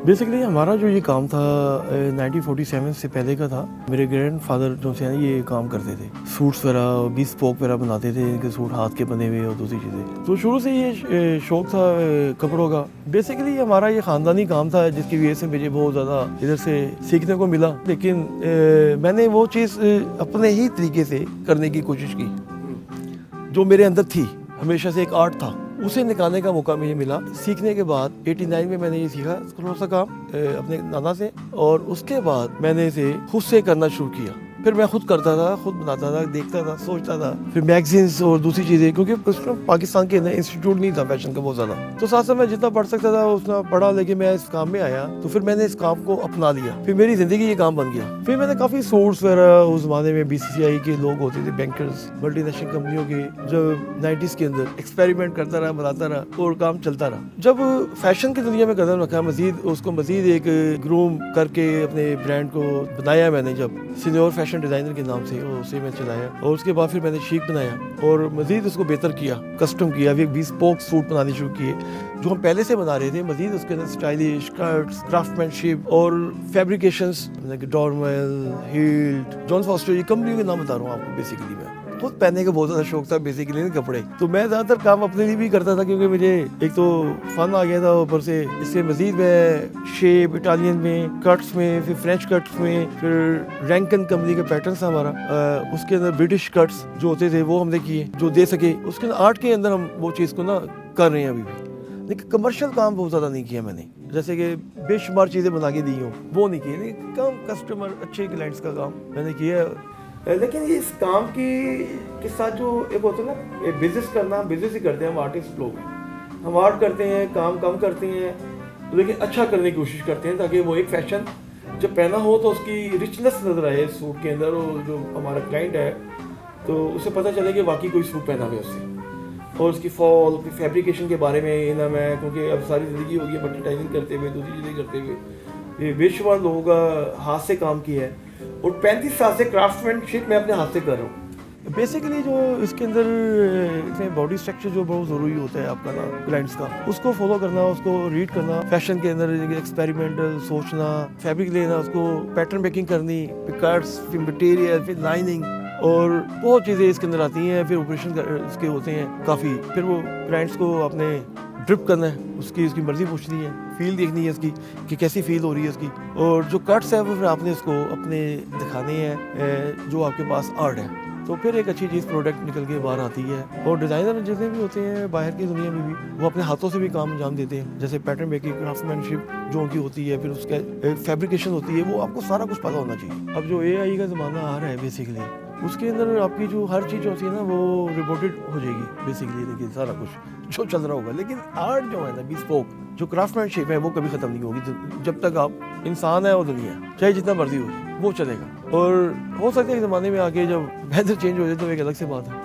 Basically हमारा जो ये काम था 1947 से पहले का था। मेरे ग्रैंडफादर जो थे ये काम करते थे, सूट्स वगैरह बिस्पोक वगैरह बनाते थे, इनके सूट हाथ के बने हुए और दूसरी चीज़ें। तो शुरू से ये शौक था कपड़ों का। बेसिकली हमारा ये ख़ानदानी काम था जिसकी वजह से मुझे बहुत ज़्यादा इधर से सीखने को मिला। लेकिन मैंने वो चीज़ अपने ही तरीके से करने की कोशिश की जो मेरे अंदर थी, हमेशा से एक आर्ट था, उसे निकालने का मौका मुझे मिला। सीखने के बाद 89 में मैंने ये सीखा थोड़ा सा काम अपने नाना से, और उसके बाद मैंने इसे खुद से करना शुरू किया। फिर मैं खुद करता था, खुद बनाता था, देखता था, सोचता था, फिर मैगजीन्स और दूसरी चीज़ें, क्योंकि उसमें पाकिस्तान के अंदर इंस्टीट्यूट नहीं था फैशन का बहुत ज़्यादा। तो साथ साथ मैं जितना पढ़ सकता था उतना पढ़ा, लेकिन मैं इस काम में आया तो फिर मैंने इस काम को अपना लिया। फिर मेरी ज़िंदगी ये काम बन गया। फिर मैंने काफ़ी सूट्स वगैरह उस ज़माने में BCCI के लोग होते थे, बैंकर्स, मल्टीनेशनल कंपनियों के, जब 90s के अंदर एक्सपेरिमेंट करता रहा, बनाता रहा और काम चलता रहा। जब फैशन की दुनिया में कदम रखा, मज़ीद एक ग्रूम करके अपने ब्रांड को बनाया मैंने, जब सीनियर फैशन डिज़ाइनर के नाम से उसे मैं चलाया, और उसके बाद फिर मैंने शीक बनाया और मज़ीद उसको बेहतर किया, कस्टम किया, फिर 20 स्पोक सूट बनाने शुरू किए जो हम पहले से बना रहे थे। मज़ीद उसके अंदर स्टाइलिश कट्स, क्राफ्टमैनशिप और फैब्रिकेशंस, डॉर्मेल, हील्ड, जॉन फॉस्टर, ये कंपनी के नाम बता रहा हूँ आपको। बेसिकली मैं खुद पहनने का बहुत ज़्यादा शौक था, बेसिकली कपड़े, तो मैं ज़्यादातर काम अपने लिए भी करता था, क्योंकि मुझे एक तो फन आ गया था, ऊपर से इससे मज़ीद मैं शेप, इटालियन में, कट्स में, फिर फ्रेंच कट्स में, फिर रैंकन कंपनी का पैटर्न था हमारा, उसके अंदर ब्रिटिश कट्स जो होते थे वो हमने किए, जो दे सके। उसके अंदर आर्ट के अंदर हम वो चीज़ को ना कर रहे हैं अभी भी, लेकिन कमर्शियल काम बहुत ज़्यादा नहीं किया मैंने, जैसे कि बेशुमार चीज़ें बना के दी हूँ वो नहीं किए, लेकिन कम कस्टमर अच्छे क्लाइंट्स का काम मैंने किया। लेकिन ये इस काम के साथ जो एक होता है ना, बिजनेस करना, बिजनेस ही करते हैं हम आर्टिस्ट लोग। हम आर्ट करते हैं, काम कम करते हैं, लेकिन अच्छा करने की कोशिश करते हैं, ताकि वो एक फैशन जब पहना हो तो उसकी रिचनेस नज़र आए सूट के अंदर, और जो हमारा क्लाइंट है तो उसे पता चले कि वाकई कोई सूट पहना हुआ है उससे, और उसकी फॉल, उसकी फैब्रिकेशन के बारे में ना मैं, क्योंकि अब सारी ज़िंदगी हो गई मल्टीटाइजिंग करते हुए, दूसरी चीज़ें करते हुए, ये बेशुमार लोगों का हाथ से काम किया है, और 35 साल से क्राफ्टमैनशिप मैं अपने हाथ से कर रहा हूँ। बेसिकली जो इसके अंदर इसमें बॉडी स्ट्रक्चर जो बहुत ज़रूरी होता है आपका ना क्लाइंट्स का, उसको फॉलो करना, उसको रीड करना, फैशन के अंदर एक्सपेरिमेंटल सोचना, फैब्रिक लेना, उसको पैटर्न मेकिंग करनी, फिर कट्स, फिर मटेरियल, फिर लाइनिंग, और बहुत चीज़ें इसके अंदर आती हैं। फिर ऑपरेशन इसके होते हैं काफ़ी, फिर वो क्लाइंट्स को अपने ड्रिप करना है, उसकी मर्ज़ी पूछनी है, फील देखनी है इसकी कि कैसी फील हो रही है इसकी, और जो कट्स है वो फिर आपने इसको अपने दिखाने हैं जो आपके पास आर्ट है, तो फिर एक अच्छी चीज़ प्रोडक्ट निकल के बाहर आती है। और डिज़ाइनर जितने भी होते हैं बाहर की दुनिया में भी, वो अपने हाथों से भी काम अंजाम देते हैं, जैसे पैटर्न मेकिंग, क्राफ्टमैनशिप जो उनकी होती है, फिर उसका फैब्रिकेशन होती है, वो आपको सारा कुछ पता होना चाहिए। अब जो AI का ज़माना आ रहा है बेसिकली, उसके अंदर आपकी जो हर चीज़ होती है ना वो रिपोर्टेड हो जाएगी बेसिकली, देखिए सारा कुछ जो चल रहा होगा। लेकिन आर्ट जो है ना, बिस्पोक जो क्राफ्टमैनशिप है, वो कभी ख़त्म नहीं होगी जब तक आप इंसान है और दुनिया, चाहे जितना मर्जी हो वो चलेगा। और हो सकता है कि ज़माने में आके जब वेदर चेंज हो जाए तो एक अलग से बात है।